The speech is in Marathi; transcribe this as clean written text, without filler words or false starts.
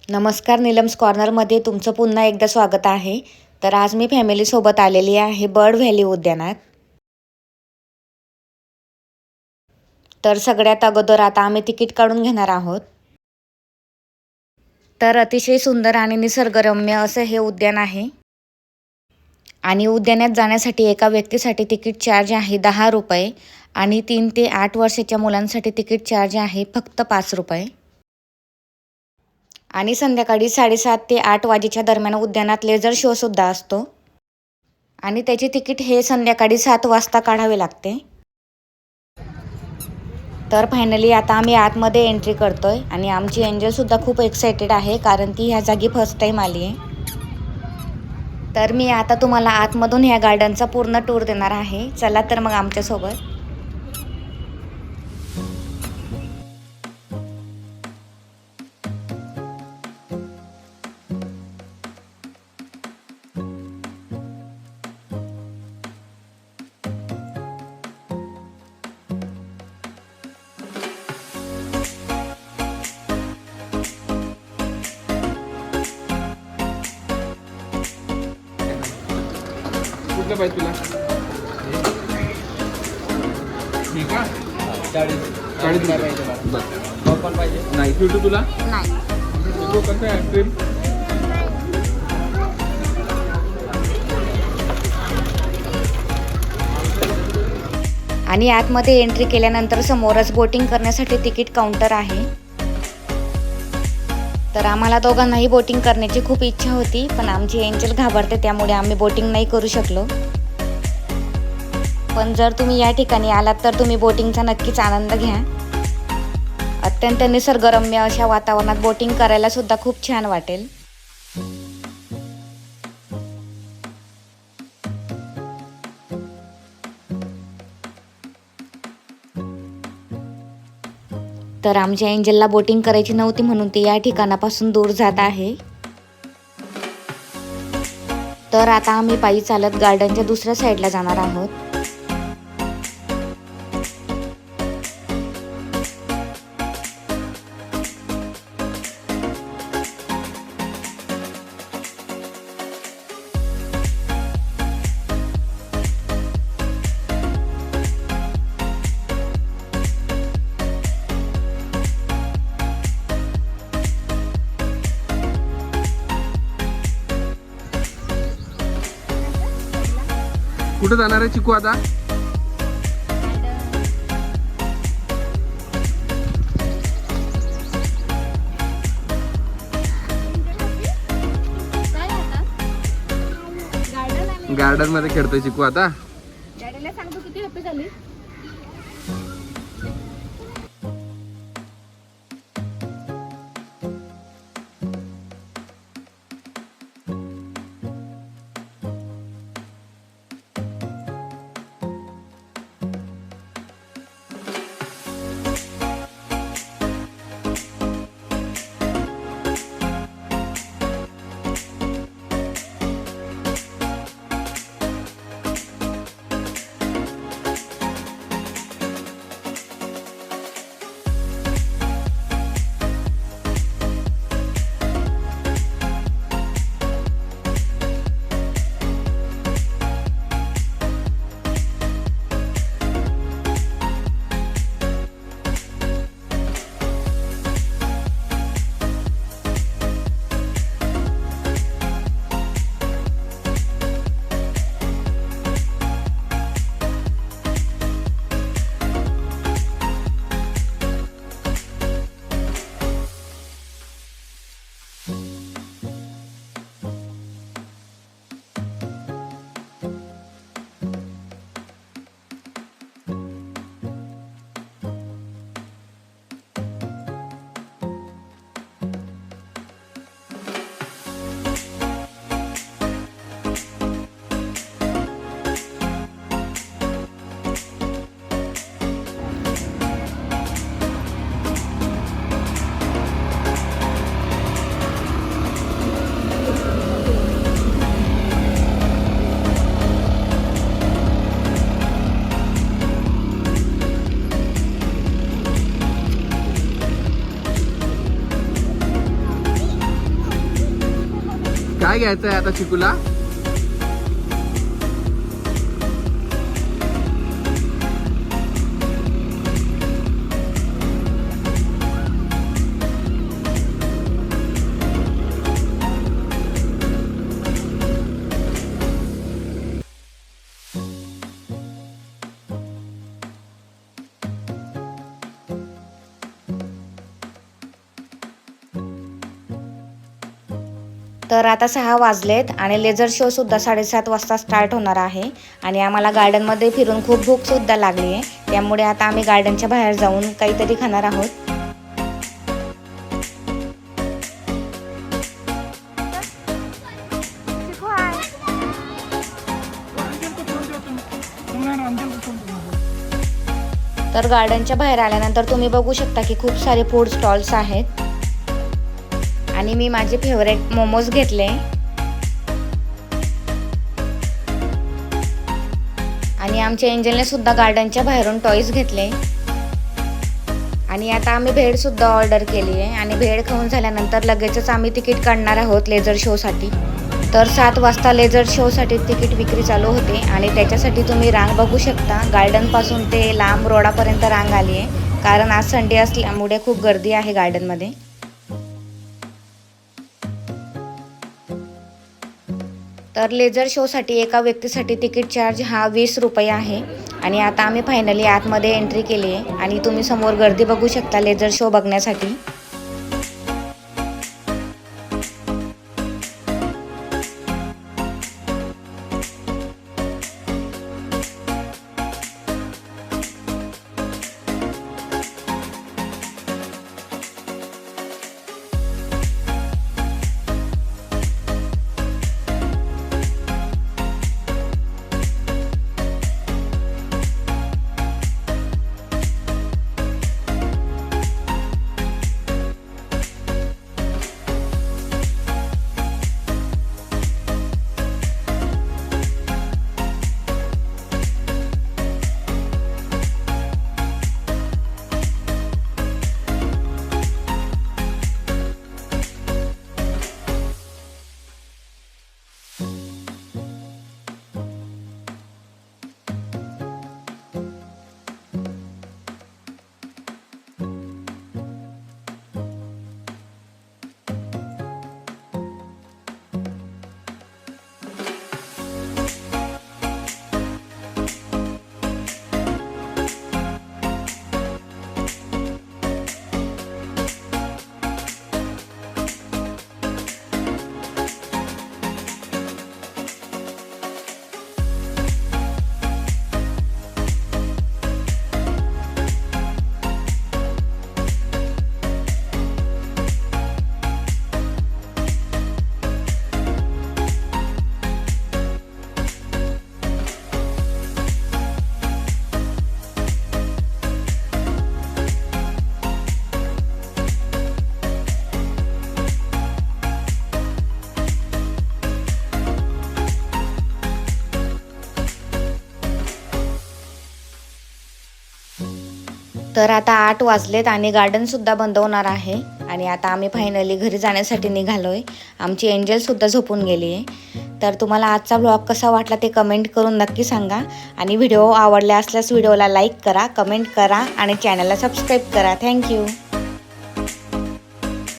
नमस्कार, नीलम्स कॉर्नरमध्ये तुमचं पुन्हा एकदा स्वागत आहे. तर आज मी फॅमिलीसोबत आलेली आहे बर्ड व्हॅली उद्यानात. तर सगळ्यात अगोदर आता आम्ही तिकीट काढून घेणार आहोत. तर अतिशय सुंदर आणि निसर्गरम्य असं हे उद्यान आहे. आणि उद्यानात जाण्यासाठी एका व्यक्तीसाठी तिकीट चार्ज आहे 10 रुपये आणि 3 ते 8 वर्षाच्या मुलांसाठी तिकीट चार्ज आहे फक्त 5 रुपये. आणि संध्याकाळी 7:30 ते 8 वाजेच्या दरम्यान उद्यानात लेझर शो सुद्धा असतो आणि त्याचे तिकीट हे संध्याकाळी 7 वाजता काढावे लागते. तर फायनली आता आम्ही आतमध्ये एंट्री करतोय आणि आमची एंजलसुद्धा खूप एक्सायटेड आहे कारण ती ह्या जागी फर्स्ट टाईम आली आहे. तर मी आता तुम्हाला आतमधून ह्या गार्डनचा पूर्ण टूर देणार आहे. चला तर मग आमच्यासोबत. कुठलं पाहिजे तुला? ठीक आहे. 40 पॉपकॉर्न पाहिजे? नाही. फ्युटू तुला? नाही. तो कसं आहे आईस्क्रीम? आणि आतमध्ये एंट्री केल्यानंतर समोरच बोटिंग करण्यासाठी तिकीट काउंटर आहे. तर आम्हाला दोघांनाही बोटिंग करण्याची खूप इच्छा होती, पण आमची एंजल घाबरते त्यामुळे आम्ही बोटिंग नाही करू शकलो. पण जर तुम्ही या ठिकाणी आलात तर तुम्ही बोटिंगचा नक्कीच आनंद घ्या. अत्यंत निसर्गरम्य अशा वातावरणात बोटिंग करायला सुद्धा खूप छान वाटेल. तर आमच्या एंजलला बोटिंग करायची नव्हती म्हणून ती या ठिकाणापासून दूर जात आहे. तर आता आम्ही पायी चालत गार्डनच्या दुसऱ्या साईडला जाणार आहोत. कुठे जाणार आहे चिकू आता? गार्डन मध्ये खेळतोय चिकू आता. डॅडीला सांगतो किती हॅपी झाली. काय घ्यायचं आहे आता चिकूला? तर आता 6 वाजलेत आणि लेझर शो सुद्धा 7:30 वाजता स्टार्ट होणार आहे आणि आम्हाला गार्डनमध्ये फिरून खूप भूक सुद्धा लागली आहे, त्यामुळे आता आम्ही गार्डनच्या बाहेर जाऊन काहीतरी खाणार आहोत. तर गार्डनच्या बाहेर आल्यानंतर तुम्ही बघू शकता की खूप सारे फूड स्टॉल्स आहेत आणि मी माझे फेवरेट मोमोज घेतले आणि आमच्या एंजलने सुद्धा गार्डनच्या बाहेरून टॉयज घेतले आणि आता आम्ही भेळ सुद्धा ऑर्डर केली आहे आणि भेळ खाऊन झाल्यानंतर लगेचच आम्ही तिकीट काढणार आहोत लेझर शोसाठी. तर 7 वाजता लेझर शोसाठी तिकीट विक्री चालू होते आणि त्याच्यासाठी तुम्ही रांग बघू शकता. गार्डनपासून ते लांब रोडापर्यंत रांग आली आहे कारण आज संडे असल्यामुळे खूप गर्दी आहे गार्डनमध्ये. तर लेझर शोसाठी एका व्यक्तीसाठी तिकीट चार्ज हा 20 रुपये आहे आणि आता आम्ही फायनली आतमध्ये एंट्री केली आहे आणि तुम्ही समोर गर्दी बघू शकता लेझर शो बघण्यासाठी. तर आता 8 वाजलेत आणि गार्डनसुद्धा बंद होणार आहे आणि आता आम्ही फायनली घरी जाण्यासाठी निघालोय. आमची एंजलसुद्धा झोपून गेली आहे. तर तुम्हाला आजचा व्लॉग कसा वाटला ते कमेंट करून नक्की सांगा आणि व्हिडिओ आवडला असल्यास व्हिडिओला लाईक करा, कमेंट करा आणि चॅनलला सबस्क्राईब करा. थँक्यू.